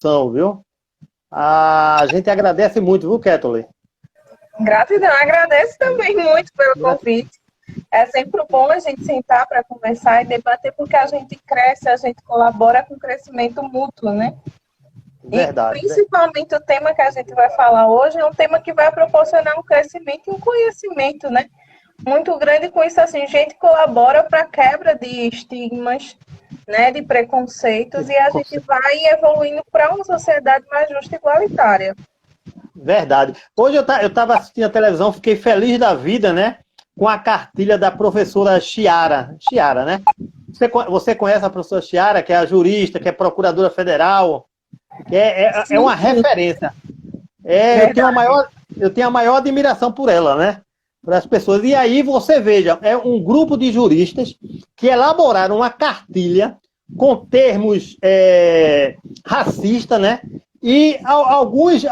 São, viu? A gente agradece muito, viu, Kettle? Gratidão, agradeço também muito pelo convite. É sempre bom a gente sentar para conversar e debater, porque a gente cresce, a gente colabora com o crescimento mútuo, né? Verdade. E principalmente o tema que a gente vai falar hoje é um tema que vai proporcionar um crescimento e um conhecimento, né? Muito grande com isso, assim, a gente colabora para a quebra de estigmas, né, de preconceitos, e a gente vai evoluindo para uma sociedade mais justa e igualitária. Verdade. Hoje eu estava assistindo a televisão, fiquei feliz da vida, né? Com a cartilha da professora Chiara. Chiara, né? Você conhece a professora Chiara, que é a jurista, que é procuradora federal, que é uma referência. Eu tenho a maior admiração por ela, né? Para as pessoas. E aí você veja, é um grupo de juristas que elaboraram uma cartilha com termos racistas, né? E alguns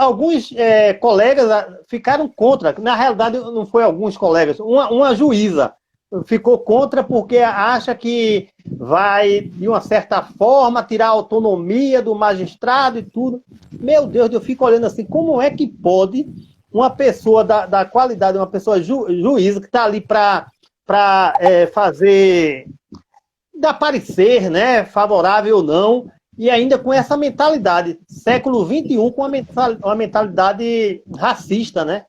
colegas ficaram contra. Na realidade, não foi alguns colegas, uma juíza ficou contra porque acha que vai, de uma certa forma, tirar a autonomia do magistrado e tudo. Meu Deus, eu fico olhando assim, como é que pode uma pessoa da qualidade, uma pessoa juíza que está ali para fazer, dar parecer, né, favorável ou não, e ainda com essa mentalidade, século XXI, com uma mentalidade racista, né?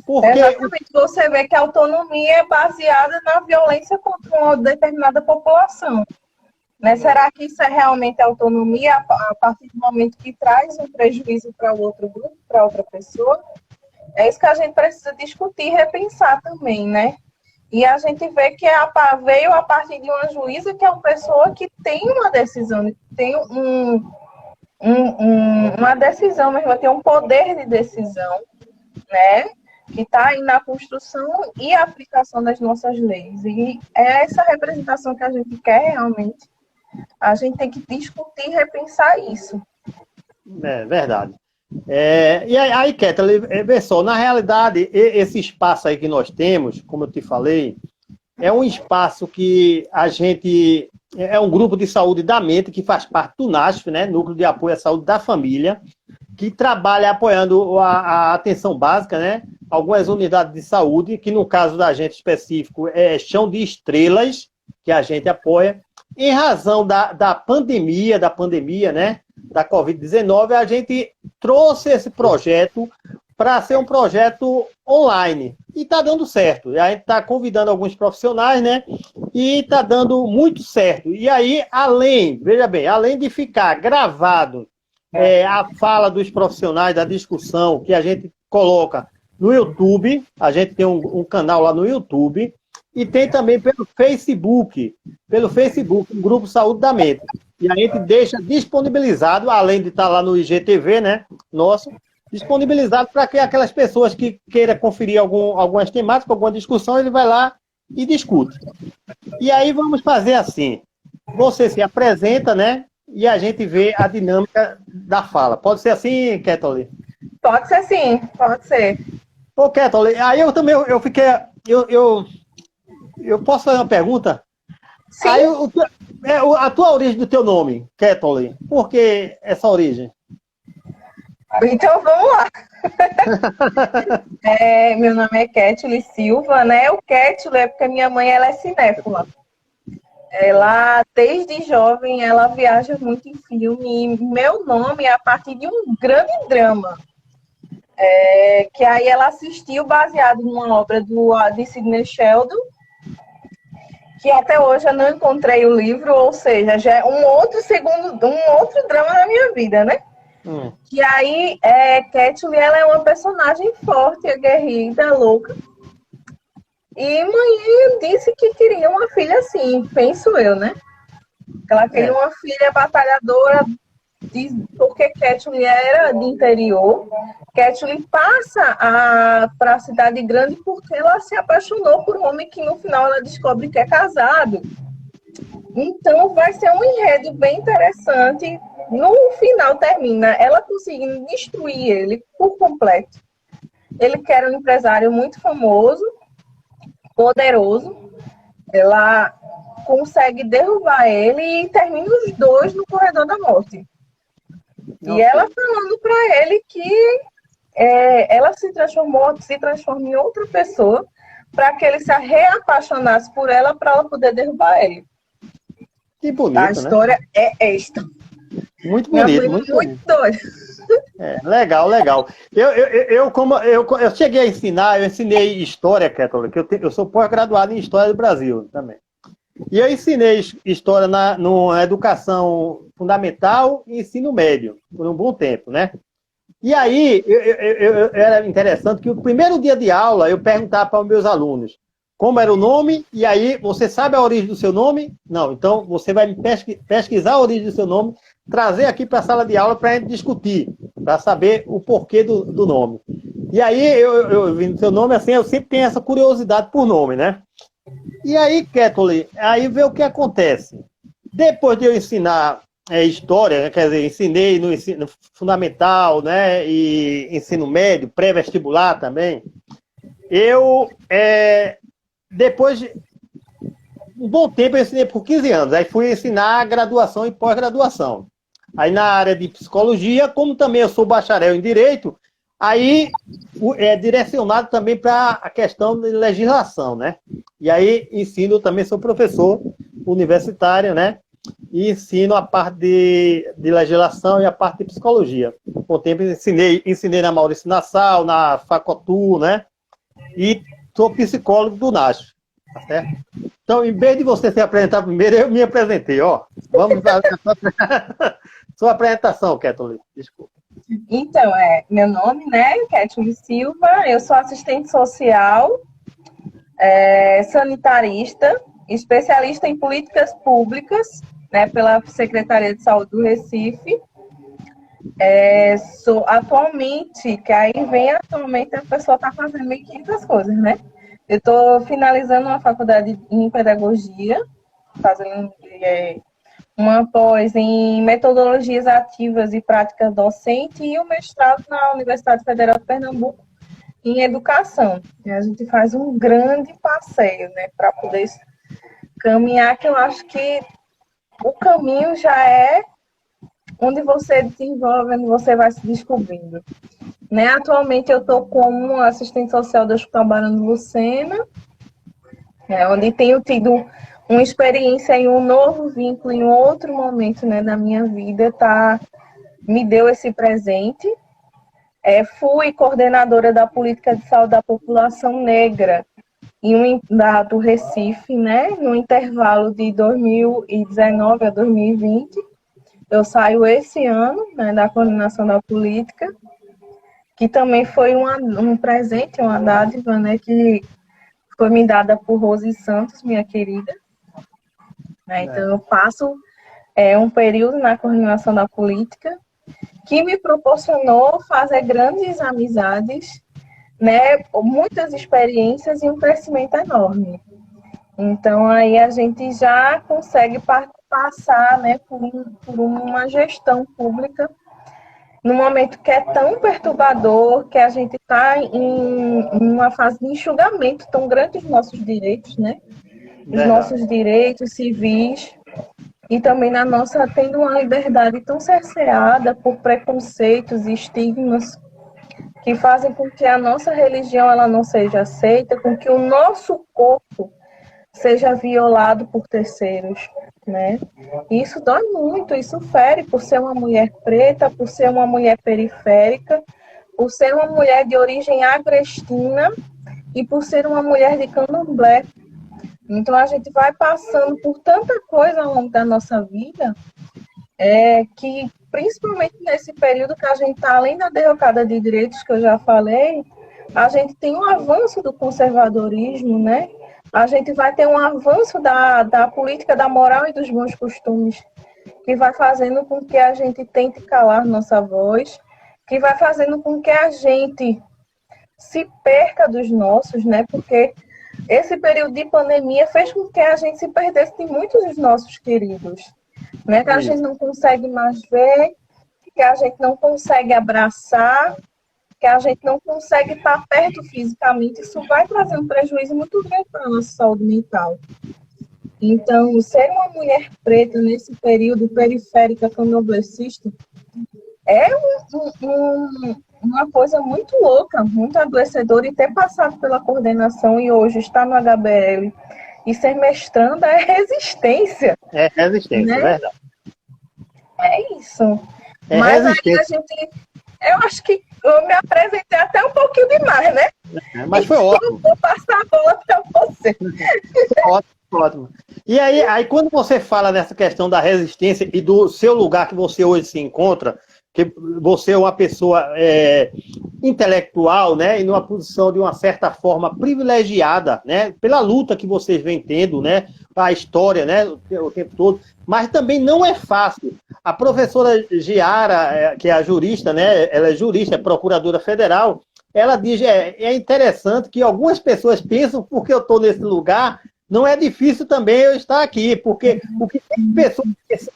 Porque exatamente, você vê que a autonomia é baseada na violência contra uma determinada população. Né? Será que isso é realmente autonomia a partir do momento que traz um prejuízo para o outro grupo, para outra pessoa? É isso que a gente precisa discutir e repensar também, né? E a gente vê que veio a partir de uma juíza que é uma pessoa que tem uma decisão, tem uma decisão mesmo, tem um poder de decisão, né? Que está aí na construção e aplicação das nossas leis. E é essa representação que a gente quer realmente. A gente tem que discutir e repensar isso. É verdade. E aí, Kétia, vê só, na realidade, esse espaço aí que nós temos, como eu te falei, é um espaço que a gente... É um grupo de saúde da mente que faz parte do NASF, né? Núcleo de Apoio à Saúde da Família, que trabalha apoiando a atenção básica, né? Algumas unidades de saúde, que no caso da gente específico é Chão de Estrelas, que a gente apoia. Em razão da pandemia, né? Da Covid-19, a gente trouxe esse projeto para ser um projeto online. E está dando certo. A gente está convidando alguns profissionais, né? E está dando muito certo. E aí, veja bem, além de ficar gravado a fala dos profissionais, da discussão que a gente coloca no YouTube, a gente tem um canal lá no YouTube, e tem também pelo Facebook, um Grupo Saúde da Mente. E a gente deixa disponibilizado, além de estar lá no IGTV, né, nosso, disponibilizado para que aquelas pessoas que queiram conferir algumas temáticas, alguma discussão, ele vai lá e discute. E aí vamos fazer assim, você se apresenta, né, e a gente vê a dinâmica da fala. Pode ser assim, Kettle? Pode ser sim, pode ser. Ô, Kettle, aí eu também, eu fiquei... Eu posso fazer uma pergunta? Sim. Aí, a tua origem do teu nome, Kettle, por que essa origem? Então, vamos lá. Meu nome é Kettle Silva, né? O Kettle é porque minha mãe ela é cinéfila. Ela, desde jovem, ela viaja muito em filme. E meu nome é a partir de um grande drama. Que aí ela assistiu baseado numa obra de Sidney Sheldon, que até hoje eu não encontrei o livro, ou seja, já é um outro drama na minha vida, né? Que aí, Kettle, ela é uma personagem forte, aguerrida, louca. E mãe disse que queria uma filha assim, penso eu, né? Ela queria uma filha batalhadora, porque Kettle era de interior. Kettle passa para a cidade grande porque ela se apaixonou por um homem que no final ela descobre que é casado. Então vai ser um enredo bem interessante. No final termina ela conseguindo destruir ele por completo. Ele que era um empresário muito famoso, poderoso. Ela consegue derrubar ele e termina os dois no corredor da morte. E ela falando para ele que ela se transforma em outra pessoa para que ele se reapaixonasse por ela para ela poder derrubar ele. Que bonito, a história, né? É esta. Muito bonito, muito doida. Legal, legal. Eu cheguei a ensinar, eu ensinei história, Kathleen, que eu sou pós-graduado em História do Brasil também. E eu ensinei história na educação fundamental e ensino médio, por um bom tempo, né? E aí, era interessante que o primeiro dia de aula eu perguntava para os meus alunos como era o nome, e aí, você sabe a origem do seu nome? Não, então você vai pesquisar a origem do seu nome, trazer aqui para a sala de aula para a gente discutir, para saber o porquê do nome. E aí, eu vi o seu nome, assim, eu sempre tenho essa curiosidade por nome, né? E aí, Kathleen, aí vê o que acontece. Depois de eu ensinar história, quer dizer, ensinei no ensino fundamental, né, e ensino médio, pré-vestibular também, depois de um bom tempo, eu ensinei por 15 anos, aí fui ensinar graduação e pós-graduação. Aí na área de psicologia, como também eu sou bacharel em Direito, aí é direcionado também para a questão de legislação, né? E aí ensino, também sou professor universitário, né? E ensino a parte de legislação e a parte de psicologia. Com o tempo ensinei na Maurício Nassau, na Facotu, né? E sou psicólogo do NASF, tá certo? Então, em vez de você se apresentar primeiro, eu me apresentei, ó. Vamos para sua apresentação, Kathleen. Desculpa. Então, meu nome, né, Kathleen Silva, eu sou assistente social, sanitarista, especialista em políticas públicas, né, pela Secretaria de Saúde do Recife. Sou atualmente, que aí vem atualmente, a pessoa está fazendo 1.500 coisas, né? Eu estou finalizando uma faculdade em pedagogia, fazendo uma pós em metodologias ativas e prática docente e um mestrado na Universidade Federal de Pernambuco em educação. E a gente faz um grande passeio, né, para poder caminhar, que eu acho que o caminho já é onde você desenvolve, onde você vai se descobrindo. Né? Atualmente eu estou como assistente social do Hospital Barão Lucena, onde tenho tido uma experiência em um novo vínculo, em outro momento, né, da minha vida, me deu esse presente. Fui coordenadora da política de saúde da população negra do Recife, né, no intervalo de 2019 a 2020. Eu saio esse ano, né, da coordenação da política, que também foi um presente, uma dádiva, né, que foi me dada por Rose Santos, minha querida. Então, eu passo um período na coordenação da política que me proporcionou fazer grandes amizades, né, muitas experiências e um crescimento enorme. Então, aí a gente já consegue passar, né, por uma gestão pública num momento que é tão perturbador, que a gente está em uma fase de enxugamento tão grande dos nossos direitos, né? Os nossos direitos civis, e também tendo uma liberdade tão cerceada por preconceitos e estigmas que fazem com que a nossa religião ela não seja aceita, com que o nosso corpo seja violado por terceiros, né? E isso dói muito, isso fere por ser uma mulher preta, por ser uma mulher periférica, por ser uma mulher de origem agrestina e por ser uma mulher de candomblé. Então, a gente vai passando por tanta coisa ao longo da nossa vida, que, principalmente nesse período que a gente está, além da derrocada de direitos que eu já falei, a gente tem um avanço do conservadorismo, né? A gente vai ter um avanço da política da moral e dos bons costumes, que vai fazendo com que a gente tente calar nossa voz, que vai fazendo com que a gente se perca dos nossos, né? Porque esse período de pandemia fez com que a gente se perdesse de muitos dos nossos queridos, né? Que a gente não consegue mais ver, que a gente não consegue abraçar, que a gente não consegue estar perto fisicamente. Isso vai trazer um prejuízo muito grande para a nossa saúde mental. Então, ser uma mulher preta nesse período periférica candomblessista É uma coisa muito louca, muito adoecedora, e ter passado pela coordenação e hoje estar no HBL e ser mestranda é resistência, É resistência, é né? verdade. É isso. É Mas aí a resistência, gente, eu acho que eu me apresentei até um pouquinho demais, né? né? Mas foi Então eu ótimo. vou passar a bola para você. Ótimo, ótimo. E aí, quando você fala nessa questão da resistência e do seu lugar que você hoje se encontra, que você é uma pessoa intelectual, né, e numa posição de uma certa forma privilegiada, né, pela luta que vocês vêm tendo, né, a história, né, o tempo todo, mas também não é fácil. A professora Giara, que é a jurista, né, ela é jurista, é procuradora federal, ela diz, é interessante que algumas pessoas pensam porque eu estou nesse lugar, não é difícil também eu estar aqui, porque o que tem de pessoas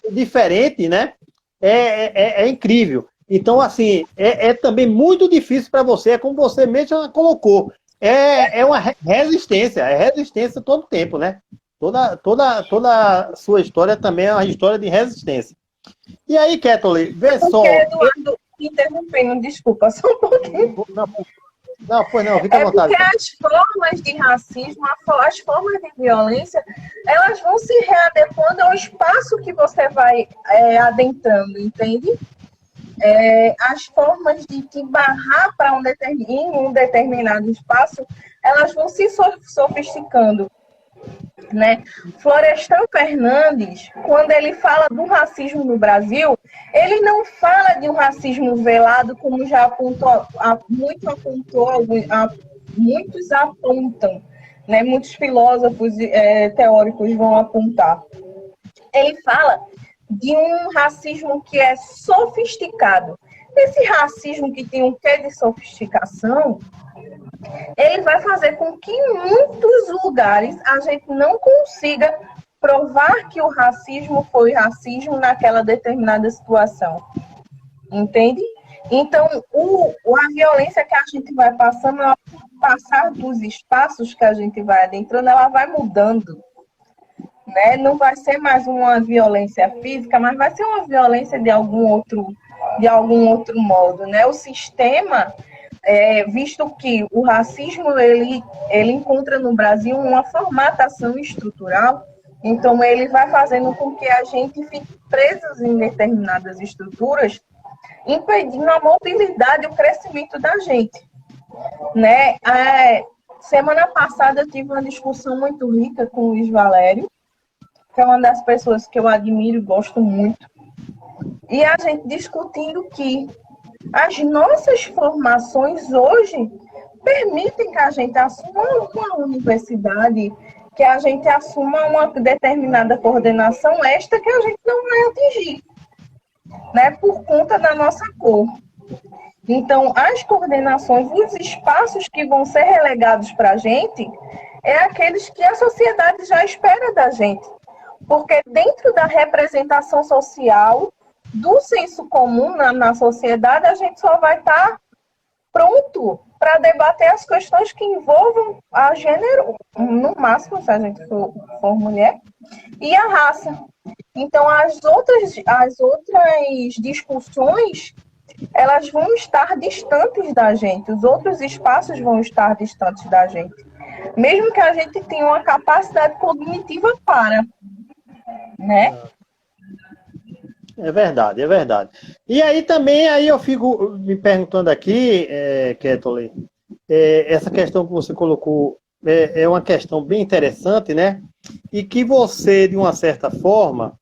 diferentes, né, é incrível. Então, assim, é também muito difícil para você, como você mesmo colocou. É uma é resistência todo tempo, né? Toda a sua história também é uma história de resistência. E aí, Kathleen, vê Porque, só. Eduardo, interrompendo, desculpa, só um pouquinho. Não, pois não, fica à É vontade. porque as formas de racismo, as formas de violência, elas vão se readequando ao espaço que você vai adentrando, entende? As formas de te barrar para em um determinado espaço, elas vão se sofisticando, né? Florestan Fernandes, quando ele fala do racismo no Brasil, ele não fala de um racismo velado, como já muitos apontam, né? Muitos filósofos teóricos vão apontar. Ele fala de um racismo que é sofisticado. Esse racismo que tem um quê de sofisticação, ele vai fazer com que em muitos lugares a gente não consiga provar que o racismo foi racismo naquela determinada situação. Entende? Então, a violência que a gente vai passando, ao passar dos espaços que a gente vai adentrando, ela vai mudando. Né? Não vai ser mais uma violência física, mas vai ser uma violência de algum outro modo. Né? O sistema, visto que o racismo ele encontra no Brasil uma formatação estrutural, então ele vai fazendo com que a gente fique presos em determinadas estruturas, impedindo a mobilidade e o crescimento da gente. Né? Semana passada eu tive uma discussão muito rica com o Luiz Valério, que é uma das pessoas que eu admiro e gosto muito. E a gente discutindo que as nossas formações hoje permitem que a gente assuma uma universidade, que a gente assuma uma determinada coordenação extra que a gente não vai atingir, né, por conta da nossa cor. Então, as coordenações, os espaços que vão ser relegados para a gente, é aqueles que a sociedade já espera da gente. Porque dentro da representação social, do senso comum na sociedade, a gente só vai estar pronto para debater as questões que envolvam a gênero, no máximo, se a gente for mulher, e a raça. Então, as outras discussões, elas vão estar distantes da gente, os outros espaços vão estar distantes da gente. Mesmo que a gente tenha uma capacidade cognitiva para, né? É verdade, é verdade. E aí também, aí eu fico me perguntando aqui, Kathleen, essa questão que você colocou é uma questão bem interessante, né? E que você, de uma certa forma,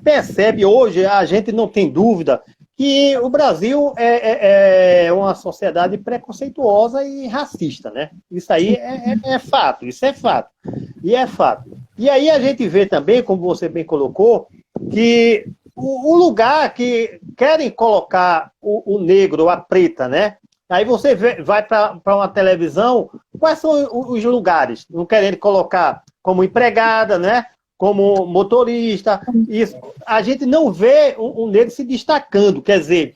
percebe hoje, a gente não tem dúvida, que o Brasil é uma sociedade preconceituosa e racista, né? Isso aí é fato, isso é fato. E é fato. E aí a gente vê também, como você bem colocou, que o lugar que querem colocar o negro, a preta, né? Aí você vai para uma televisão, quais são os lugares? Não querendo colocar como empregada, né? Como motorista. Isso. A gente não vê um negro se destacando. Quer dizer,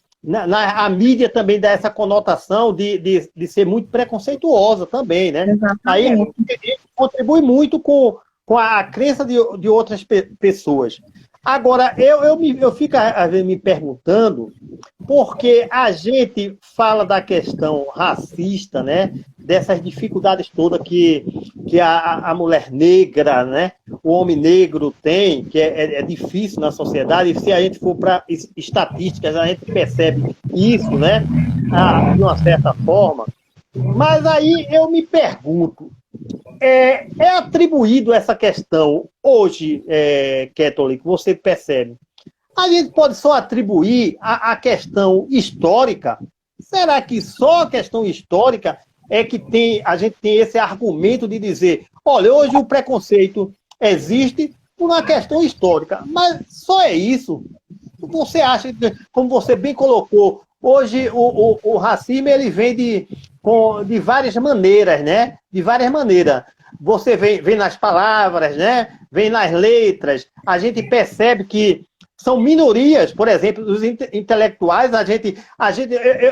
a mídia também dá essa conotação de ser muito preconceituosa também, né? Exatamente. Aí contribui muito com a crença de outras pessoas. Agora, eu fico às vezes me perguntando, porque a gente fala da questão racista, né? Dessas dificuldades todas que a mulher negra, né? O homem negro tem, que é difícil na sociedade, e se a gente for para estatísticas, a gente percebe isso, né? De uma certa forma. Mas aí eu me pergunto, é atribuído essa questão hoje, Ketoli, que você percebe? A gente pode só atribuir a questão histórica? Será que só a questão histórica é que a gente tem esse argumento de dizer, olha, hoje o preconceito existe por uma questão histórica, mas só é isso? Você acha, como você bem colocou, hoje o racismo ele vem de várias maneiras, né? De várias maneiras. Você vem nas palavras, né? Vem nas letras. A gente percebe que são minorias, por exemplo, os intelectuais.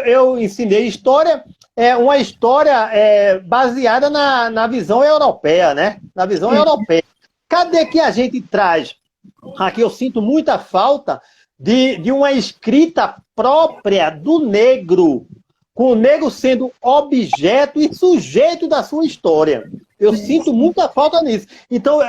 Eu ensinei história, uma história baseada na visão europeia, né? Na visão europeia. Cadê que a gente traz? Aqui eu sinto muita falta de uma escrita própria do negro, com o negro sendo objeto e sujeito da sua história. Eu sinto muita falta nisso. Então,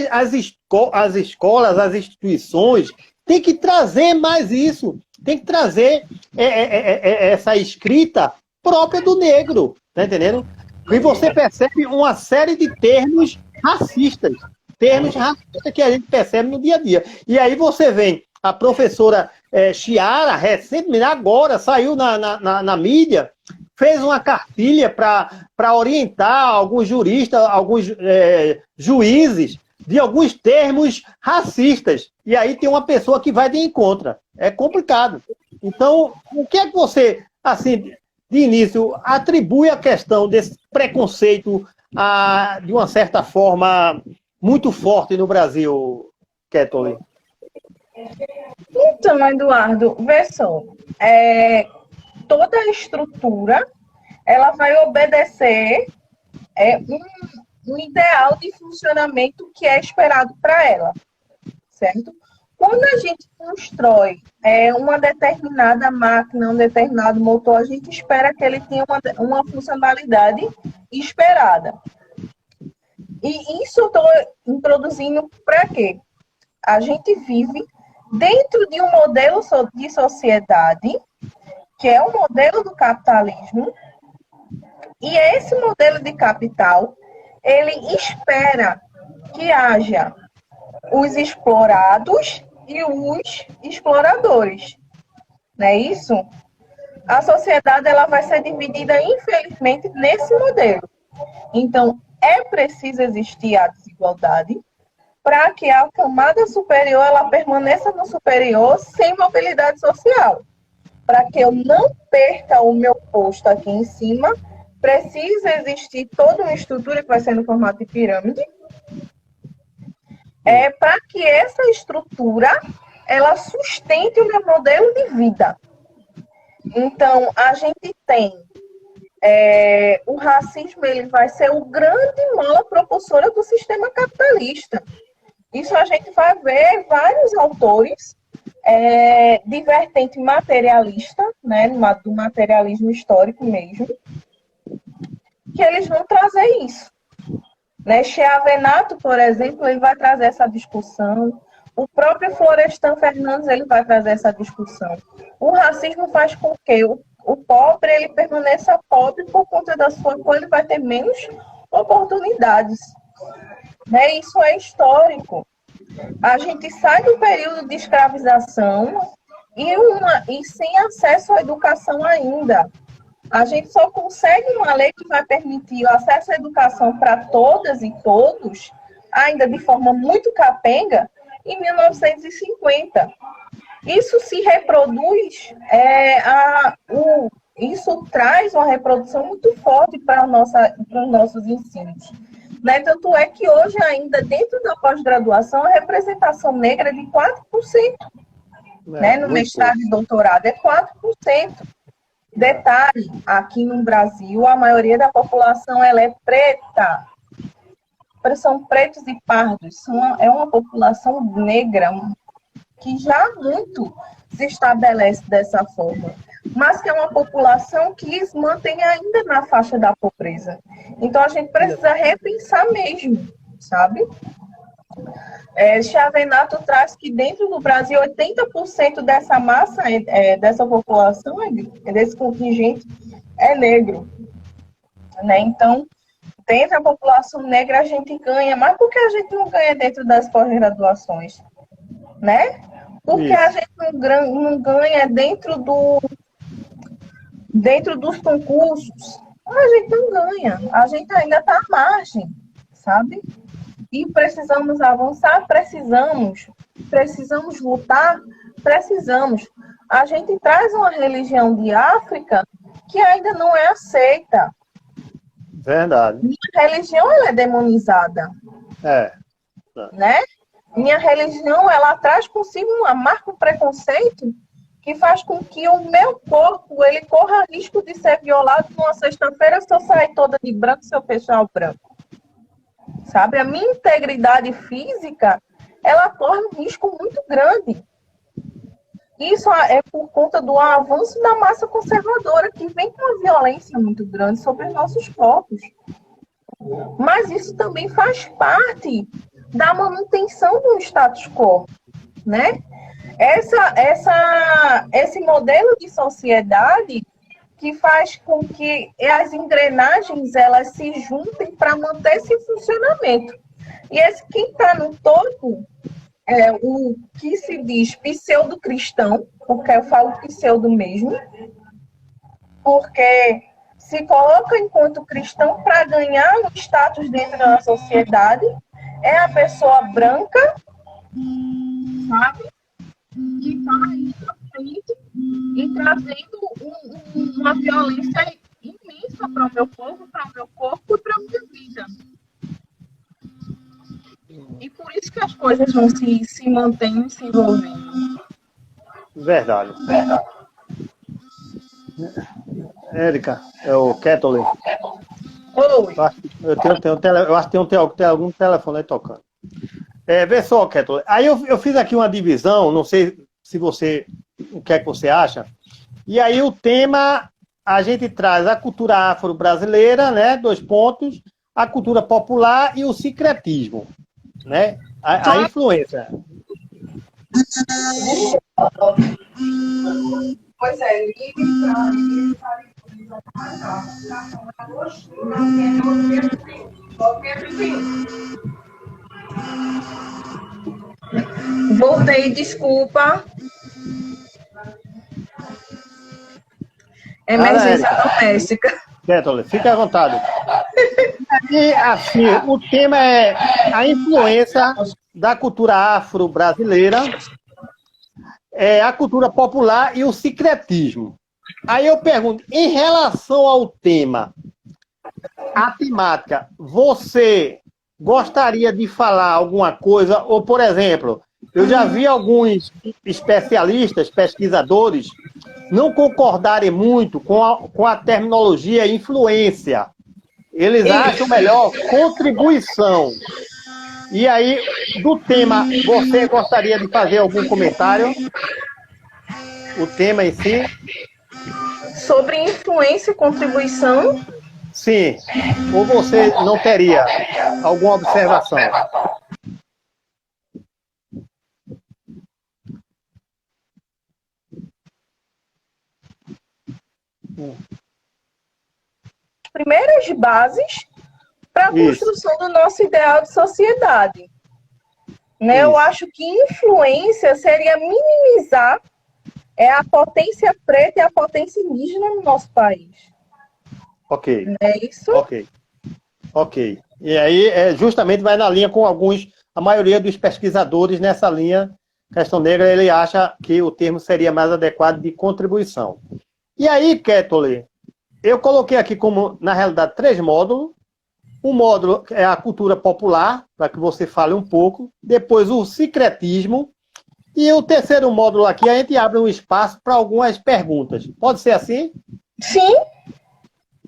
as escolas, as instituições, têm que trazer mais isso. Tem que trazer essa escrita própria do negro. Tá entendendo? E você percebe uma série de termos racistas. Termos racistas que a gente percebe no dia a dia. E aí você vem a professora Chiara, recentemente, agora, saiu na mídia, fez uma cartilha para orientar alguns juristas, alguns juízes, de alguns termos racistas. E aí tem uma pessoa que vai de encontro. É complicado. Então, o que é que você, assim, de início, atribui a questão desse preconceito de uma certa forma muito forte no Brasil, Ketoli? Então, Eduardo, vê só, toda a estrutura, ela vai obedecer um ideal de funcionamento que é esperado para ela, certo? Quando a gente constrói uma determinada máquina, um determinado motor, a gente espera que ele tenha uma funcionalidade esperada. E isso eu estou introduzindo para quê? A gente vive dentro de um modelo de sociedade, que é o modelo do capitalismo, e esse modelo de capital, ele espera que haja os explorados e os exploradores. Não é isso? A sociedade ela vai ser dividida, infelizmente, nesse modelo. Então, é preciso existir a desigualdade, para que a camada superior ela permaneça no superior sem mobilidade social. Para que eu não perca o meu posto aqui em cima, precisa existir toda uma estrutura que vai ser no formato de pirâmide, para que essa estrutura ela sustente o meu modelo de vida. Então, a gente tem o racismo, ele vai ser o grande mola propulsora do sistema capitalista. Isso a gente vai ver vários autores de vertente materialista, né, do materialismo histórico mesmo, que eles vão trazer isso. Né? Cheavenato, por exemplo, ele vai trazer essa discussão. O próprio Florestan Fernandes ele vai trazer essa discussão. O racismo faz com que o pobre ele permaneça pobre por conta da sua cor, ele vai ter menos oportunidades. Né? Isso é histórico. A gente sai do período de escravização e sem acesso à educação ainda. A gente só consegue uma lei que vai permitir o acesso à educação para todas e todos, ainda de forma muito capenga, em 1950. Isso se reproduz, isso traz uma reprodução muito forte para os nossos ensinos. Né? Tanto é que hoje ainda, dentro da pós-graduação, a representação negra é de 4%. Né? No mestrado e doutorado é 4%. Detalhe, aqui no Brasil, a maioria da população ela é preta. são pretos e pardos, é uma população negra que já há muito se estabelece dessa forma, mas que é uma população que se mantém ainda na faixa da pobreza. Então, a gente precisa repensar mesmo, sabe? Chavenato traz que dentro do Brasil, 80% dessa massa, dessa população, desse contingente, é negro. Né? Então, dentro da população negra, a gente ganha, mas por que a gente não ganha dentro das pós-graduações? Né? Porque a gente não ganha dentro dos concursos. A gente não ganha. A gente ainda está à margem, sabe? E precisamos avançar, precisamos lutar, precisamos. A gente traz uma religião de África que ainda não é aceita. Verdade. Minha religião, ela é demonizada. Né? Minha religião, ela traz consigo uma marca, um preconceito que faz com que o meu corpo, ele corra risco de ser violado numa sexta-feira se eu sair toda de branco, se eu fechar o branco. Sabe? A minha integridade física, ela corre um risco muito grande. Isso é por conta do avanço da massa conservadora, que vem com uma violência muito grande sobre os nossos corpos. Mas isso também faz parte da manutenção do status quo, né? Esse modelo de sociedade que faz com que as engrenagens elas se juntem para manter esse funcionamento. E quem está no topo é o que se diz pseudo-cristão, porque eu falo pseudo mesmo, porque se coloca enquanto cristão para ganhar um status dentro da sociedade, é a pessoa branca, sabe? Que está aí na frente e trazendo uma violência imensa para o meu povo, para o meu corpo e para a minha vida. E por isso que as coisas vão se mantendo, se envolvendo. Verdade. Érica, é o Kettler. Oi. Eu acho que tem algum telefone aí tocando. Vê só, Kettler. Aí eu fiz aqui uma divisão, não sei se o que é que você acha. E aí o tema, a gente traz a cultura afro-brasileira, né? 2 pontos, a cultura popular e o sincretismo, né? A influência. Pois é, voltei, desculpa. Emergência doméstica. Kettler, fique à vontade. E assim, o tema é a influência da cultura afro-brasileira, a cultura popular e o sincretismo. Aí eu pergunto, em relação ao tema, a temática, você gostaria de falar alguma coisa? Ou, por exemplo, eu já vi alguns especialistas, pesquisadores, não concordarem muito com a terminologia influência. Eles acham melhor contribuição. E aí, do tema, você gostaria de fazer algum comentário? O tema em si? Sobre influência e contribuição? Sim. Ou você não teria alguma observação? Primeiras bases para a construção do nosso ideal de sociedade. Né? Eu acho que influência seria minimizar a potência preta e a potência indígena no nosso país. Ok. Não é isso? Ok. E aí, justamente vai na linha com a maioria dos pesquisadores nessa linha, questão negra, ele acha que o termo seria mais adequado de contribuição. E aí, Kettler, eu coloquei aqui como, na realidade, 3 módulos. Um módulo é a cultura popular, para que você fale um pouco. Depois, o sincretismo. E o terceiro módulo aqui, a gente abre um espaço para algumas perguntas. Pode ser assim? Sim.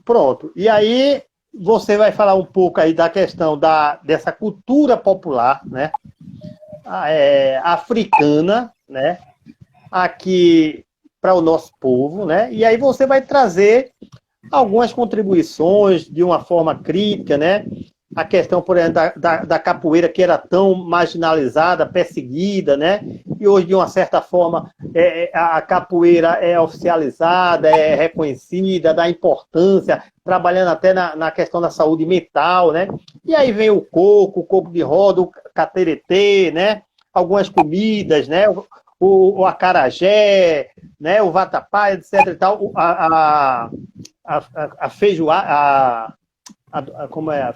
Pronto. E aí, você vai falar um pouco aí da questão dessa cultura popular, né? Africana, né? Aqui para o nosso povo, né? E aí você vai trazer algumas contribuições de uma forma crítica, né? A questão, por exemplo, da capoeira, que era tão marginalizada, perseguida, né? E hoje, de uma certa forma, a capoeira é oficializada, é reconhecida, dá importância, trabalhando até na questão da saúde mental, né? E aí vem o coco de roda, o cateretê, né? Algumas comidas, né? O acarajé, né? O vatapá, etc. E tal. A feijoada, como é?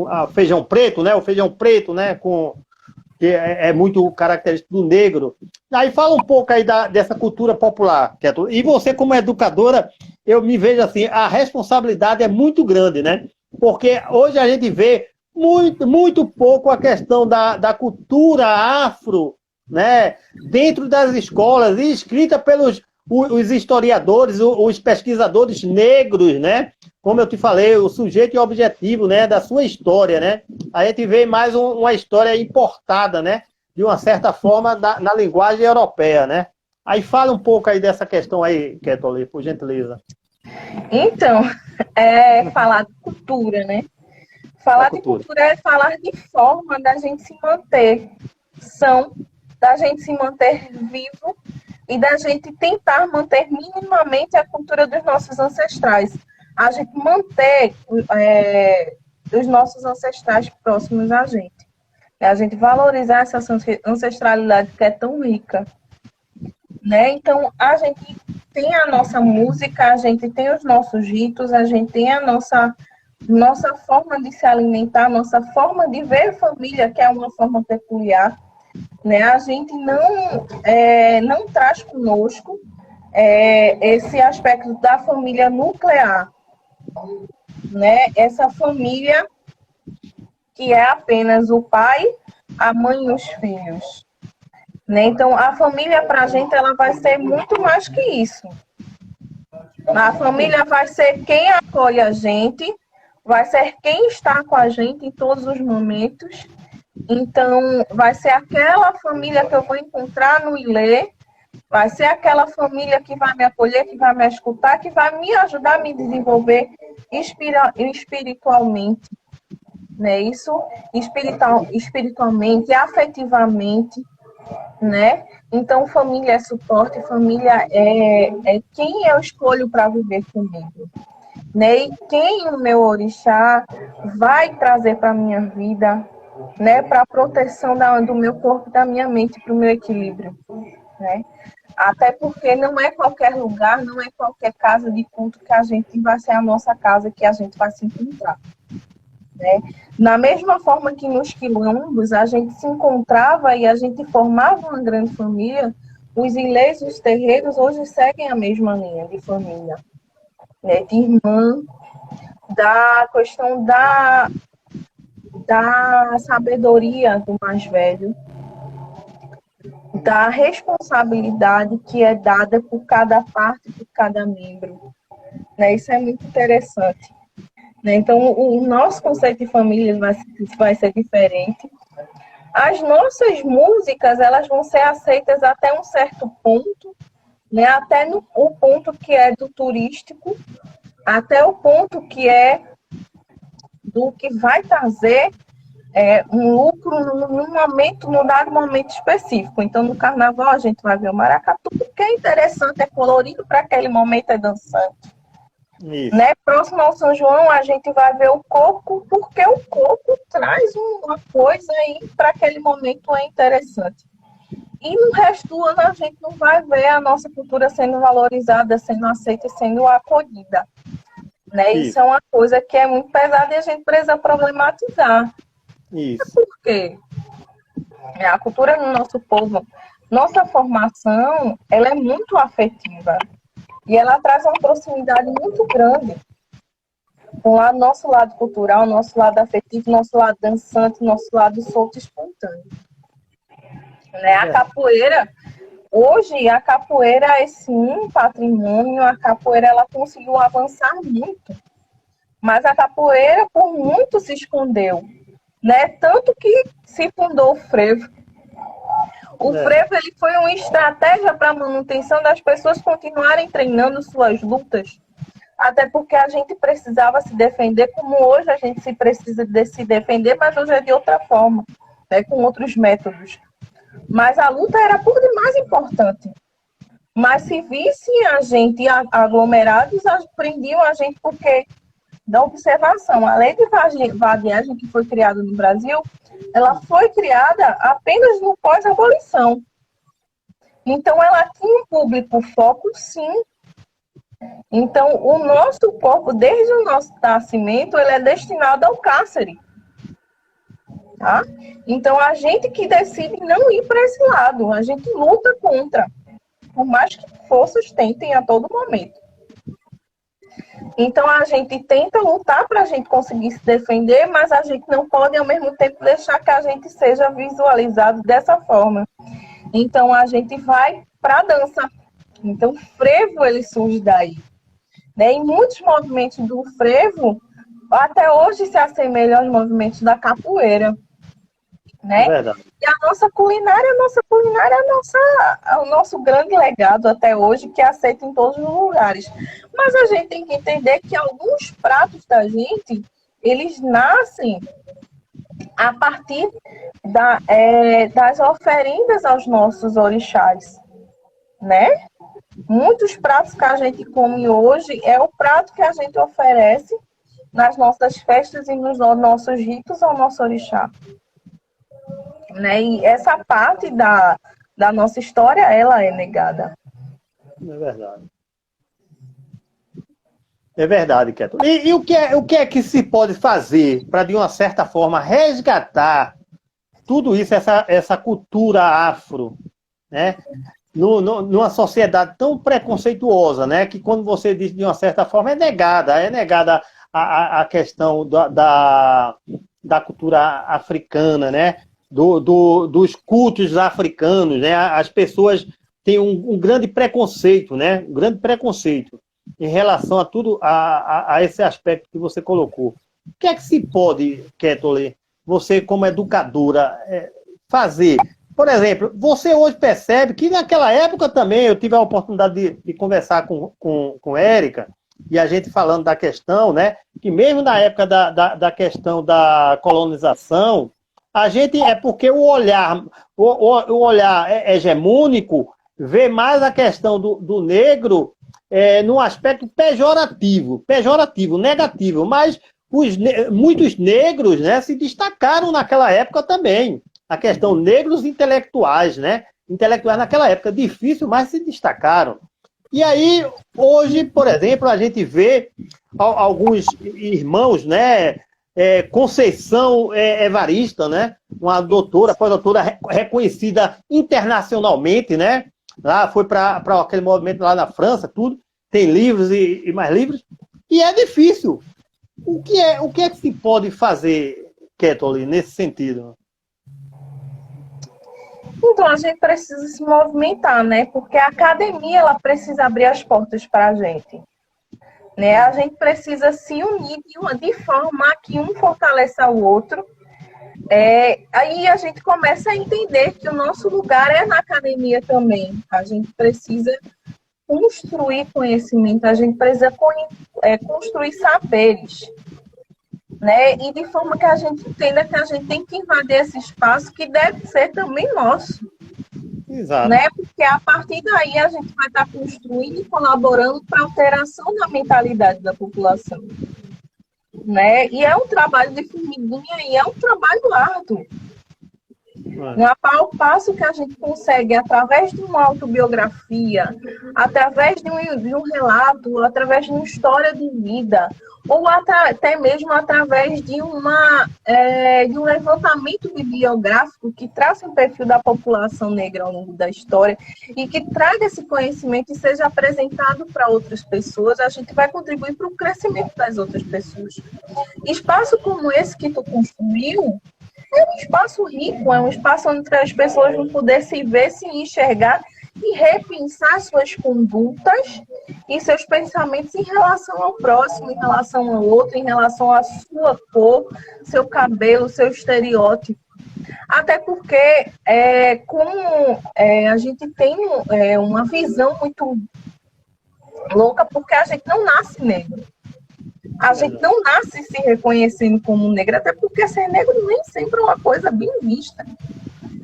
A feijão preto, né? O feijão preto, né? Que é muito característico do negro. Aí fala um pouco aí dessa cultura popular. E você, como educadora, eu me vejo assim, a responsabilidade é muito grande, né? Porque hoje a gente vê muito pouco a questão da cultura afro, né? Dentro das escolas, e escrita pelos os historiadores, os pesquisadores negros, né? Como eu te falei, o sujeito e objetivo, né, da sua história, né? A gente vê mais uma história importada, né? De uma certa forma, na linguagem europeia, né? Aí fala um pouco aí dessa questão aí, Ketoli, por gentileza. Então, falar de cultura, né? Falar de cultura é falar de forma da gente se manter são, da gente se manter vivo e da gente tentar manter minimamente a cultura dos nossos ancestrais. A gente manter os nossos ancestrais próximos a gente. A gente valorizar essa ancestralidade que é tão rica. Né? Então, a gente tem a nossa música, a gente tem os nossos ritos, a gente tem a nossa forma de se alimentar, nossa forma de ver família, que é uma forma peculiar. Né? A gente não traz conosco esse aspecto da família nuclear, né? Essa família que é apenas o pai, a mãe e os filhos. Né? Então, a família para a gente ela vai ser muito mais que isso. A família vai ser quem acolhe a gente, vai ser quem está com a gente em todos os momentos. Então, vai ser aquela família que eu vou encontrar no Ilê, vai ser aquela família que vai me acolher, que vai me escutar, que vai me ajudar a me desenvolver espiritualmente. Né? Isso espiritualmente, afetivamente. Né? Então, família é suporte, família é quem eu escolho para viver comigo. Né? E quem o meu orixá vai trazer para a minha vida, né? Para a proteção do meu corpo, da minha mente, para o meu equilíbrio. Né? Até porque não é qualquer lugar, não é qualquer casa de culto que a gente vai ser a nossa casa, que a gente vai se encontrar. Né? Na mesma forma que nos quilombos a gente se encontrava e a gente formava uma grande família, os ilês e os terreiros hoje seguem a mesma linha de família, né? De irmã, da questão da sabedoria do mais velho, da responsabilidade que é dada por cada parte, por cada membro. Né? Isso é muito interessante. Então, o nosso conceito de família vai ser diferente. As nossas músicas, elas vão ser aceitas até um certo ponto, né? Até o ponto que é do turístico, até o ponto que é do que vai trazer um lucro num dado momento específico. Então, no carnaval, a gente vai ver o maracatu, porque é interessante, é colorido para aquele momento, é dançante. Né? Próximo ao São João, a gente vai ver o coco, porque o coco traz uma coisa aí para aquele momento é interessante. E no resto do ano, a gente não vai ver a nossa cultura sendo valorizada, sendo aceita e sendo acolhida. Né? Isso é uma coisa que é muito pesada e a gente precisa problematizar. Isso. Por quê? A cultura do nosso povo, nossa formação, ela é muito afetiva. E ela traz uma proximidade muito grande com o nosso lado cultural, nosso lado afetivo, nosso lado dançante, nosso lado solto e espontâneo. Né? A capoeira, hoje, a capoeira é sim um patrimônio, a capoeira ela conseguiu avançar muito. Mas a capoeira, por muito, se escondeu, né? Tanto que se fundou o frevo. O frevo ele foi uma estratégia para a manutenção das pessoas continuarem treinando suas lutas. Até porque a gente precisava se defender, como hoje a gente se precisa de se defender, mas hoje é de outra forma, né? Com outros métodos. Mas a luta era por demais importante. Mas se vissem a gente aglomerados, prendiam a gente porque, da observação, a lei de vadiagem que foi criada no Brasil, ela foi criada apenas no pós-abolição. Então, ela tinha um público foco, sim. Então, o nosso corpo, desde o nosso nascimento, ele é destinado ao cárcere. Tá? Então, a gente que decide não ir para esse lado, a gente luta contra, por mais que forças tentem a todo momento. Então, a gente tenta lutar para a gente conseguir se defender, mas a gente não pode, ao mesmo tempo, deixar que a gente seja visualizado dessa forma. Então, a gente vai para a dança. Então, o frevo, ele surge daí. Né? E muitos movimentos do frevo, até hoje, se assemelham aos movimentos da capoeira. Né? É verdade. E a nossa culinária é o nosso grande legado até hoje, que é aceito em todos os lugares. Mas a gente tem que entender que alguns pratos da gente, eles nascem a partir das oferendas aos nossos orixás, né? Muitos pratos que a gente come hoje é o prato que a gente oferece nas nossas festas e nos nossos ritos ao nosso orixá. Né? E essa parte da nossa história, ela é negada. É verdade. É verdade, Keto. E o que é que se pode fazer para, de uma certa forma, resgatar tudo isso, essa cultura afro, né? Numa sociedade tão preconceituosa, né? Que quando você diz de uma certa forma, é negada a questão da cultura africana, né? Dos cultos africanos, né? As pessoas têm um grande preconceito, né? Um grande preconceito em relação a tudo, a esse aspecto que você colocou. O que é que se pode, Ketole, você como educadora, fazer? Por exemplo, você hoje percebe que naquela época também, eu tive a oportunidade de conversar com Érica, e a gente falando da questão, né? Que mesmo na época da questão da colonização, a gente, porque o olhar hegemônico vê mais a questão do negro num aspecto pejorativo, negativo, mas muitos negros, né, se destacaram naquela época também. A questão negros intelectuais, né? Intelectuais naquela época difícil, mas se destacaram. E aí, hoje, por exemplo, a gente vê alguns irmãos, né? Conceição Evarista, né? Uma doutora, pós-doutora reconhecida internacionalmente, né? Lá foi para aquele movimento lá na França, tudo. Tem livros e mais livros. E é difícil. O que é que se pode fazer, Ketole, nesse sentido? Então, a gente precisa se movimentar, né? Porque a academia, ela precisa abrir as portas para a gente. Né? A gente precisa se unir de forma que um fortaleça o outro. Aí a gente começa a entender que o nosso lugar é na academia também. A gente precisa construir conhecimento, a gente precisa construir saberes. Né? E de forma que a gente entenda que a gente tem que invadir esse espaço que deve ser também nosso. Exato. Né? Porque a partir daí a gente vai estar construindo e colaborando para a alteração da mentalidade da população. Né? E é um trabalho de formiguinha e é um trabalho árduo. Ao passo que a gente consegue, através de uma autobiografia, através de um relato, através de uma história de vida, ou até mesmo através de um levantamento bibliográfico que traça um perfil da população negra ao longo da história e que traga esse conhecimento e seja apresentado para outras pessoas, a gente vai contribuir para o crescimento das outras pessoas. Espaço como esse que tu construiu é um espaço rico, é um espaço onde as pessoas vão poder se ver, se enxergar e repensar suas condutas e seus pensamentos em relação ao próximo, em relação ao outro, em relação à sua cor, seu cabelo, seu estereótipo. Até porque, a gente tem uma visão muito louca, porque a gente não nasce negro. A gente não nasce se reconhecendo como negro, até porque ser negro nem sempre é uma coisa bem vista.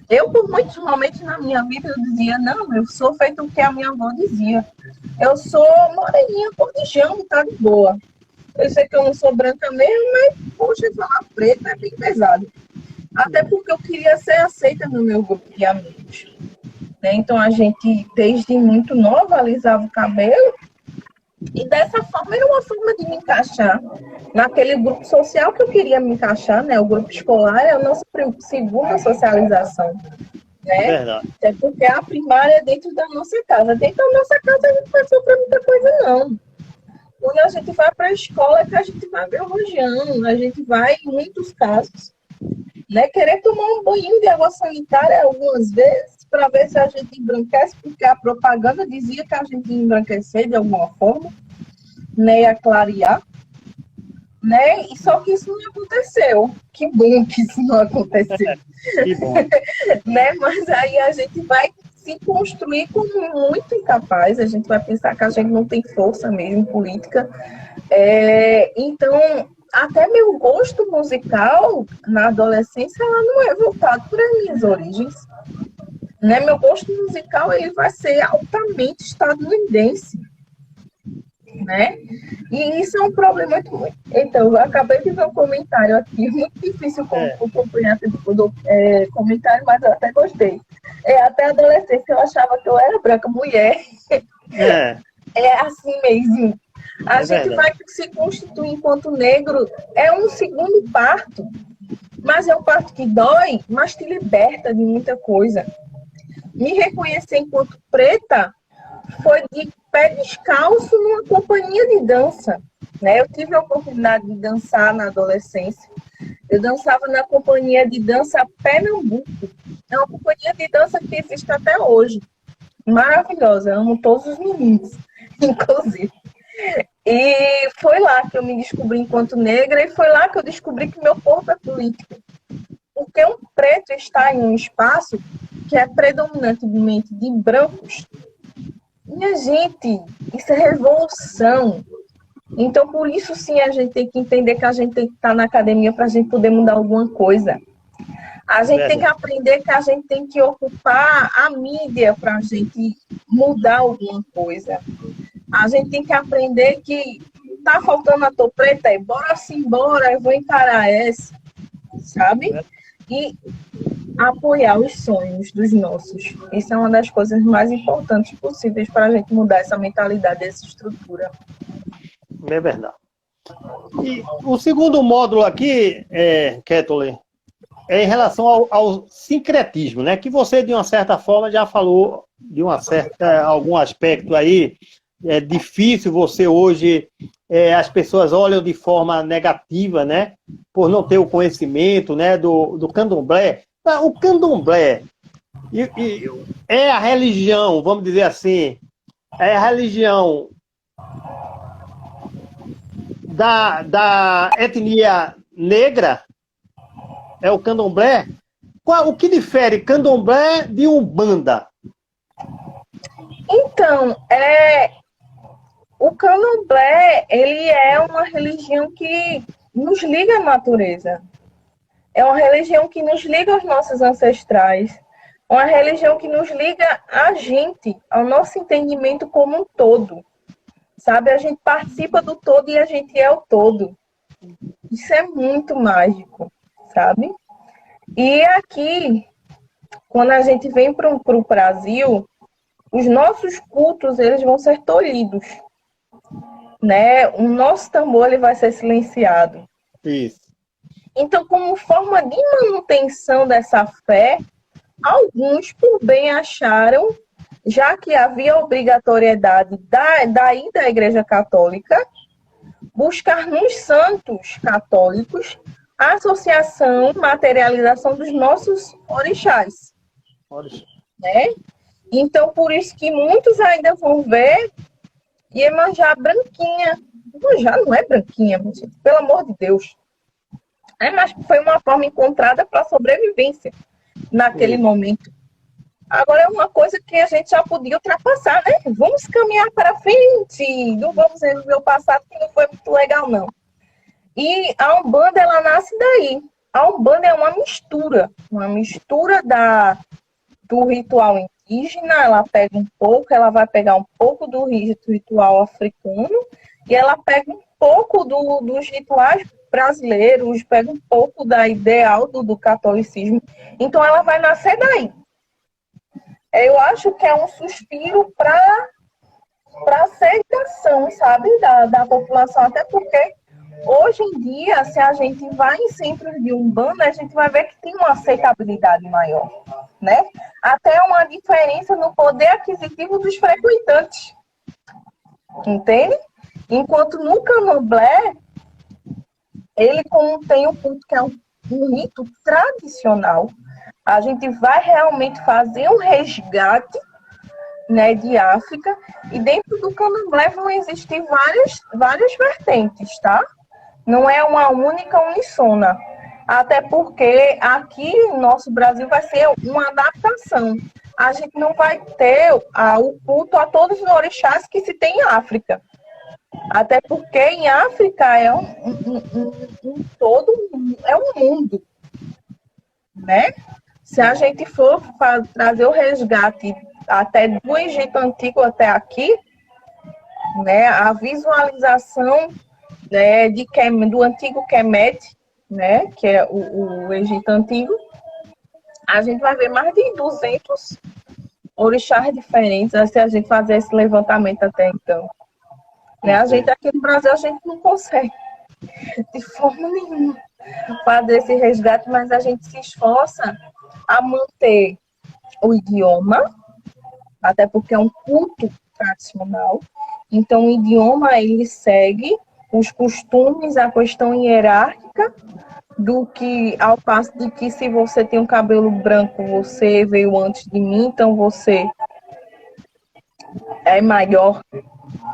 Eu, por muitos momentos na minha vida, eu dizia, não, eu sou feito o que a minha avó dizia. Eu sou moreninha, cor de jambo, tá de boa. Eu sei que eu não sou branca mesmo, mas, poxa, falar preta é bem pesado. Até porque eu queria ser aceita no meu grupo de amigos. Né? Então, a gente, desde muito nova, alisava o cabelo. E dessa forma, era uma forma de me encaixar naquele grupo social que eu queria me encaixar, né? O grupo escolar é a nossa segunda socialização, né? Verdade. É porque a primária é dentro da nossa casa. Dentro da nossa casa, a gente não vai sofrer muita coisa, não. Quando a gente vai para a escola, é que a gente vai ver o rojão, a gente vai, em muitos casos, né, querer tomar um banho de água sanitária algumas vezes para ver se a gente embranquece, porque a propaganda dizia que a gente ia embranquecer de alguma forma, né, ia clarear, né, e só que isso não aconteceu. Que bom que isso não aconteceu. Que bom. Né, mas aí a gente vai se construir como muito incapaz, a gente vai pensar que a gente não tem força mesmo política. Então, até meu gosto musical na adolescência ela não é voltado para as minhas origens, né? Meu gosto musical ele vai ser altamente estadunidense, né? E isso é um problema muito. Então, eu acabei de ver um comentário aqui, muito difícil acompanhar comentário, mas eu até gostei. Até a adolescência eu achava que eu era branca, mulher. É assim mesmo. A gente vai se constituir enquanto negro, é um segundo parto, mas é um parto que dói, mas te liberta de muita coisa. Me reconhecer enquanto preta foi de pé descalço numa companhia de dança, né? Eu tive a oportunidade de dançar na adolescência. Eu dançava na companhia de dança Pernambuco. É uma companhia de dança que existe até hoje. Maravilhosa, eu amo todos os meninos, inclusive. E foi lá que eu me descobri enquanto negra e foi lá que eu descobri que meu corpo é político. Porque um preto está em um espaço que é predominantemente de brancos. Minha gente, isso é revolução. Então, por isso, sim, a gente tem que entender que a gente tem que estar na academia para a gente poder mudar alguma coisa. A gente tem que aprender que a gente tem que ocupar a mídia para a gente mudar alguma coisa. A gente tem que aprender que tá faltando ator preta, bora simbora, eu vou encarar essa, sabe? E apoiar os sonhos dos nossos. Isso é uma das coisas mais importantes possíveis para a gente mudar essa mentalidade, essa estrutura. É verdade. E o segundo módulo aqui, Kathleen, é em relação ao sincretismo, né? Que você, de uma certa forma, já falou de algum aspecto aí. É difícil você hoje, as pessoas olham de forma negativa, né? Por não ter o conhecimento, né? Do candomblé. O candomblé é a religião, vamos dizer assim, é a religião da etnia negra, é o candomblé. O que difere candomblé de umbanda? Então, o candomblé, ele é uma religião que nos liga à natureza. É uma religião que nos liga aos nossos ancestrais. Uma religião que nos liga a gente, ao nosso entendimento como um todo. Sabe? A gente participa do todo e a gente é o todo. Isso é muito mágico, sabe? E aqui, quando a gente vem para o Brasil, os nossos cultos, eles vão ser tolhidos, né? O nosso tambor, ele vai ser silenciado. Isso. Então, como forma de manutenção dessa fé, alguns, por bem, acharam, já que havia obrigatoriedade da Igreja Católica, buscar nos santos católicos a associação, materialização dos nossos orixás. Né? Então, por isso que muitos ainda vão ver Iemanjá branquinha. Iemanjá não é branquinha, gente, pelo amor de Deus. Mas foi uma forma encontrada para sobrevivência naquele momento. Agora é uma coisa que a gente já podia ultrapassar, né? Vamos caminhar para frente, não vamos reviver o passado que não foi muito legal, não. E a Umbanda, ela nasce daí. A Umbanda é uma mistura do ritual indígena, ela pega um pouco, ela vai pegar um pouco do ritual africano e ela pega um pouco dos rituais brasileiros, pega um pouco da ideal do catolicismo. Então ela vai nascer daí. Eu acho que é um suspiro para a aceitação, sabe, da população, até porque hoje em dia, se a gente vai em centros de Umbanda, a gente vai ver que tem uma aceitabilidade maior, né? Até uma diferença no poder aquisitivo dos frequentantes, entende? Enquanto no Candomblé, ele como tem um culto que é um rito tradicional, a gente vai realmente fazer um resgate, né, de África, e dentro do Candomblé vão existir várias vertentes, tá? Não é uma única unissona. Até porque aqui no nosso Brasil vai ser uma adaptação. A gente não vai ter o culto a todos os orixás que se tem em África. Até porque em África é é um mundo, né? Se a gente for trazer o resgate até do Egito Antigo até aqui, né, a visualização, né, do antigo Kemet, né, que é o Egito Antigo, a gente vai ver mais de 200 orixás diferentes, se a gente fazer esse levantamento até então. Né, a gente aqui no Brasil, a gente não consegue, de forma nenhuma, fazer esse resgate, mas a gente se esforça a manter o idioma, até porque é um culto tradicional. Então, o idioma, ele segue os costumes, a questão hierárquica, do que, ao passo de que se você tem um cabelo branco, você veio antes de mim, então você é maior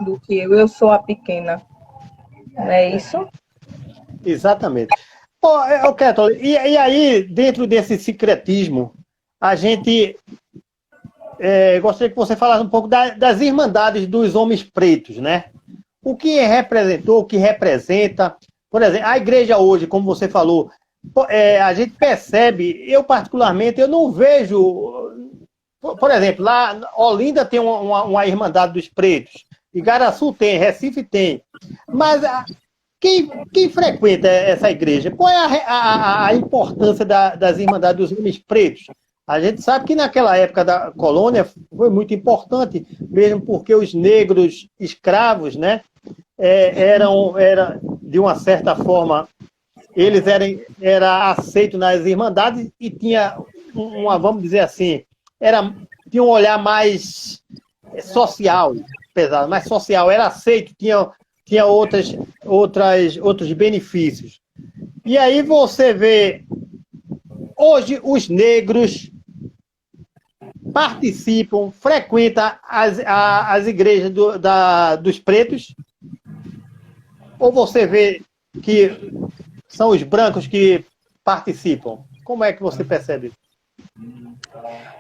do que eu sou a pequena. Não é isso? Exatamente. Pô, Keto, e aí, dentro desse secretismo, a gente gostaria que você falasse um pouco das Irmandades dos Homens Pretos, né? O que representou, o que representa. Por exemplo, a igreja hoje, como você falou, a gente percebe, eu particularmente, eu não vejo. Por exemplo, lá Olinda tem uma Irmandade dos Pretos, Igaraçu tem, Recife tem. Mas quem frequenta essa igreja? Qual é a importância das Irmandades dos Homens Pretos? A gente sabe que naquela época da colônia foi muito importante, mesmo porque os negros escravos, né, eram de uma certa forma, eles eram aceitos nas Irmandades e tinha vamos dizer assim, tinha um olhar mais social, pesado, mais social, era aceito, tinha outros benefícios. E aí você vê, hoje os negros participam, frequentam as igrejas dos pretos, ou você vê que são os brancos que participam? Como é que você percebe isso?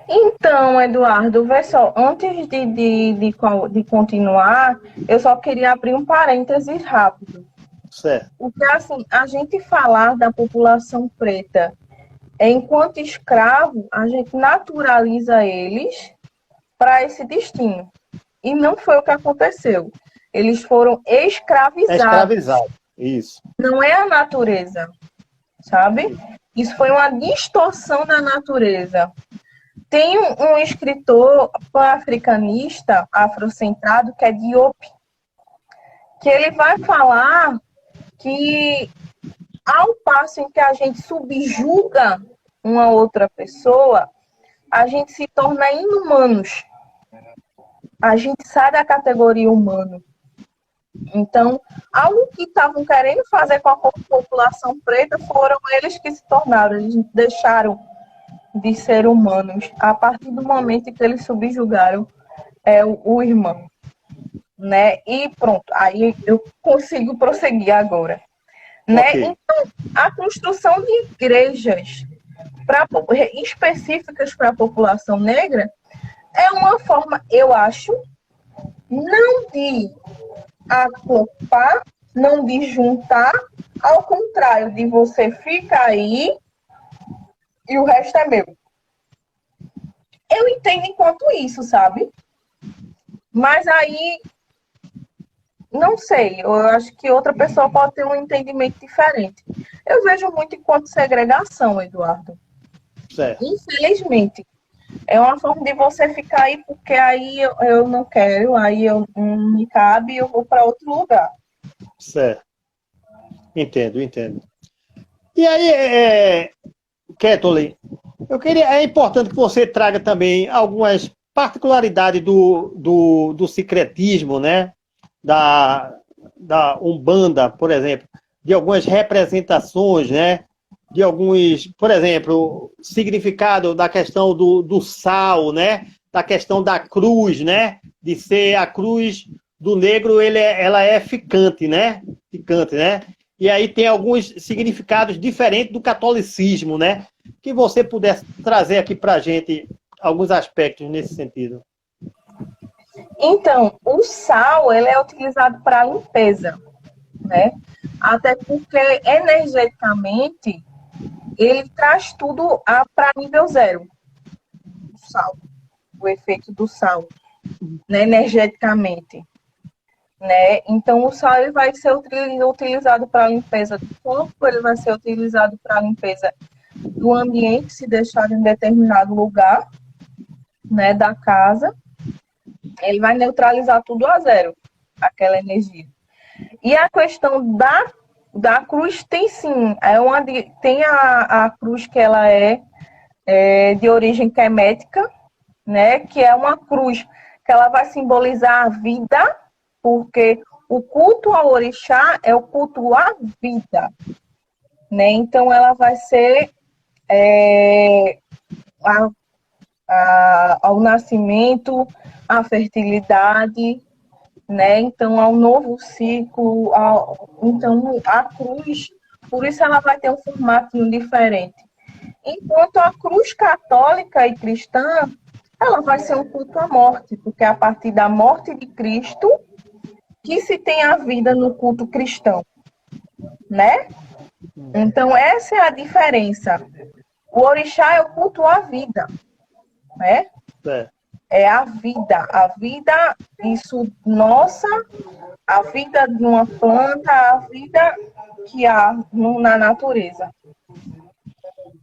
Então, Eduardo, vê só, antes de continuar, eu só queria abrir um parênteses rápido. Certo. Porque, assim, a gente falar da população preta enquanto escravo, a gente naturaliza eles para esse destino. E não foi o que aconteceu. Eles foram escravizados. Escravizado, isso. Não é a natureza, sabe? Isso foi uma distorção da natureza. Tem um escritor pan-africanista, afrocentrado, que é Diop, que ele vai falar que ao passo em que a gente subjuga uma outra pessoa, a gente se torna inumanos. A gente sai da categoria humano. Então, algo que estavam querendo fazer com a população preta foram eles que se tornaram. Eles deixaram de ser humanos a partir do momento que eles subjugaram o irmão, né? E pronto, aí eu consigo prosseguir agora, né? Ok. Então, a construção de igrejas específicas para a população negra é uma forma, eu acho, não de acoplar, não de juntar, ao contrário, de você ficar aí e o resto é meu. Eu entendo enquanto isso, sabe? Mas aí, não sei, eu acho que outra pessoa pode ter um entendimento diferente. Eu vejo muito enquanto segregação, Eduardo. Certo. Infelizmente. É uma forma de você ficar aí, porque aí eu não quero, aí eu não me cabe, eu vou para outro lugar. Certo. Entendo, entendo. E aí, Kathleen, é importante que você traga também algumas particularidades do secretismo, né? Da Umbanda, por exemplo, de algumas representações, né? De alguns, por exemplo, significado da questão do sal, né? Da questão da cruz, né? De ser a cruz do negro, ela é ficante, né? Ficante, né? E aí tem alguns significados diferentes do catolicismo, né? Que você pudesse trazer aqui para a gente alguns aspectos nesse sentido. Então, o sal, ele é utilizado para limpeza, né? Até porque, energeticamente, ele traz tudo para nível zero. O sal, o efeito do sal, né? Energeticamente. Né? Então, o sal ele vai ser utilizado para a limpeza do corpo, ele vai ser utilizado para a limpeza do ambiente, se deixar em determinado lugar, né, da casa. Ele vai neutralizar tudo a zero, aquela energia. E a questão da cruz tem sim, tem a cruz que ela é de origem quemética, né, que é uma cruz que ela vai simbolizar a vida, porque o culto ao orixá é o culto à vida, né? Então, ela vai ser ao nascimento, à fertilidade, né? Então, ao novo ciclo. Então, a cruz, por isso ela vai ter um formatinho diferente. Enquanto a cruz católica e cristã, ela vai ser um culto à morte, porque é a partir da morte de Cristo que se tem a vida no culto cristão, né? Então, essa é a diferença. O orixá é o culto à vida, né? É a vida, isso nossa, a vida de uma planta, a vida que há na natureza.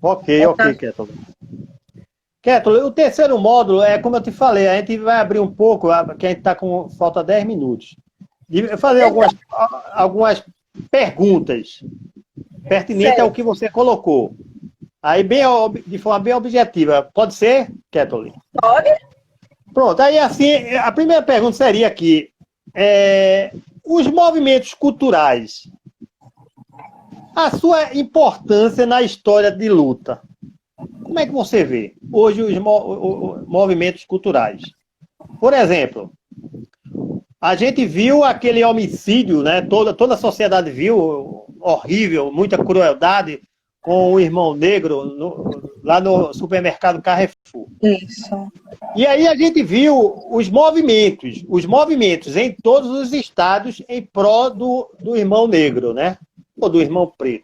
Ok, Kathleen. Kathleen, o terceiro módulo é, como eu te falei, a gente vai abrir um pouco, que a gente está com falta 10 minutos. De fazer algumas perguntas pertinentes ao que você colocou. Aí, de forma bem objetiva. Pode ser, Kathleen? Pode. Pronto, aí assim, a primeira pergunta seria aqui, os movimentos culturais, a sua importância na história de luta, como é que você vê hoje os movimentos culturais? Por exemplo, a gente viu aquele homicídio, né? Toda a sociedade viu, horrível, muita crueldade com o irmão negro lá no supermercado Carrefour. Isso. E aí a gente viu os movimentos em todos os estados em pró do irmão negro, né? Ou do irmão preto.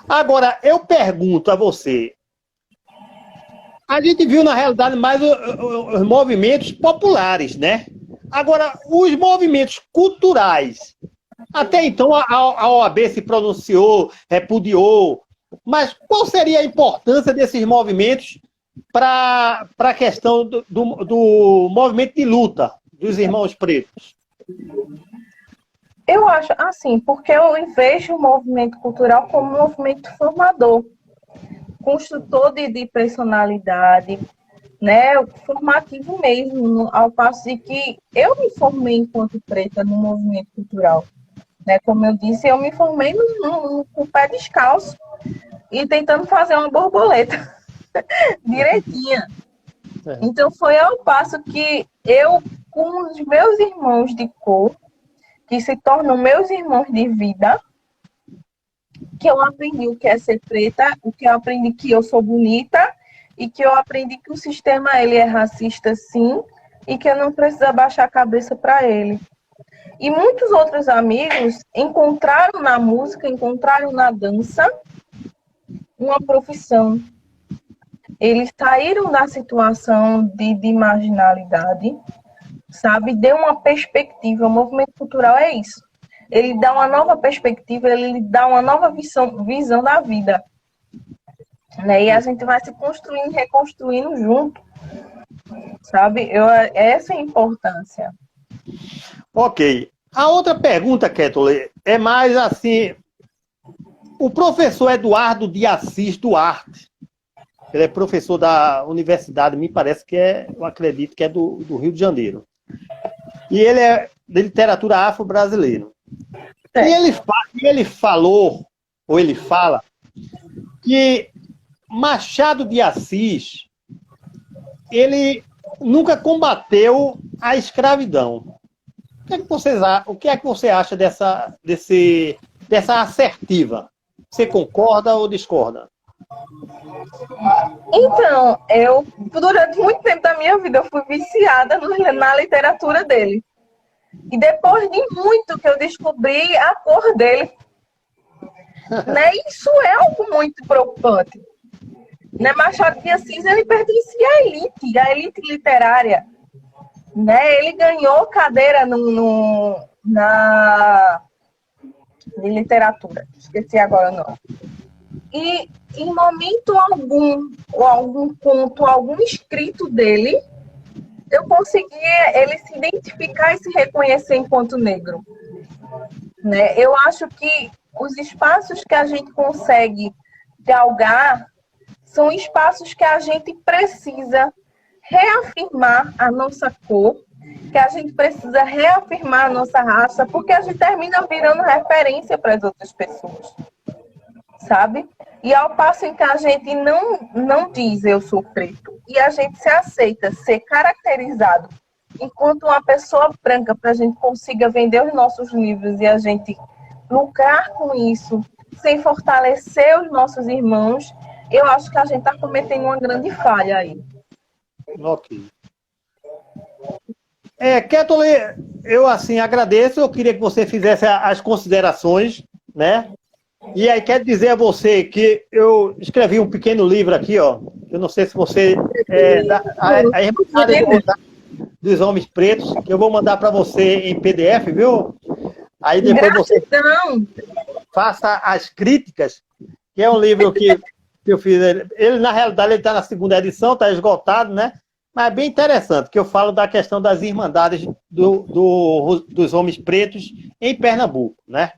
Agora, eu pergunto a você, a gente viu na realidade mais os movimentos populares, né? Agora, os movimentos culturais, até então a OAB se pronunciou, repudiou, mas qual seria a importância desses movimentos para a questão do movimento de luta dos irmãos pretos? Eu acho assim, porque eu vejo o movimento cultural como um movimento formador, construtor de personalidade, né, formativo mesmo, ao passo de que eu me formei enquanto preta no movimento cultural. Né, como eu disse, eu me formei com o pé descalço e tentando fazer uma borboleta. direitinha. É. Então foi ao passo que eu, com os meus irmãos de cor, que se tornam meus irmãos de vida, que eu aprendi o que é ser preta, o que eu aprendi que eu sou bonita e que eu aprendi que o sistema ele é racista sim e que eu não preciso abaixar a cabeça para ele. E muitos outros amigos encontraram na música, encontraram na dança uma profissão. Eles saíram da situação de marginalidade, sabe? Deu uma perspectiva. O movimento cultural é isso. Ele dá uma nova perspectiva, ele dá uma nova visão da vida. Né? E a gente vai se construindo, reconstruindo junto. Sabe? Essa é a importância. Ok. A outra pergunta, Kétole, é mais assim... O professor Eduardo de Assis Duarte, ele é professor da universidade, me parece que eu acredito que é do Rio de Janeiro. E ele é de literatura afro-brasileira. E ele falou, ou ele fala, que Machado de Assis, ele nunca combateu a escravidão. O que é que você acha dessa assertiva? Você concorda ou discorda? Então, eu, durante muito tempo da minha vida, eu fui viciada na literatura dele. E depois de muito que eu descobri a cor dele, né? Isso é algo muito preocupante. Né? Machado de Assis, ele pertencia à elite literária. Né? Ele ganhou cadeira de literatura. Esqueci agora o nome. E em momento algum, ou algum ponto, algum escrito dele, eu conseguia ele se identificar e se reconhecer enquanto negro. Né? Eu acho que os espaços que a gente consegue galgar são espaços que a gente precisa reafirmar a nossa cor, que a gente precisa reafirmar a nossa raça, porque a gente termina virando referência para as outras pessoas, sabe? E ao passo em que a gente não diz eu sou preto, e a gente se aceita ser caracterizado enquanto uma pessoa branca, para a gente consiga vender os nossos livros e a gente lucrar com isso, sem fortalecer os nossos irmãos, eu acho que a gente está cometendo uma grande falha aí. Ok. Kétole, eu assim agradeço, eu queria que você fizesse as considerações, né? E aí quero dizer a você que eu escrevi um pequeno livro aqui, ó. Eu não sei se você a Irmandade dos Homens Pretos, que eu vou mandar para você em PDF, viu? Aí depois você faça as críticas, que é um livro que eu fiz. Ele na realidade, ele está na segunda edição, está esgotado, né? Mas é bem interessante, que eu falo da questão das Irmandades dos Homens Pretos em Pernambuco, né?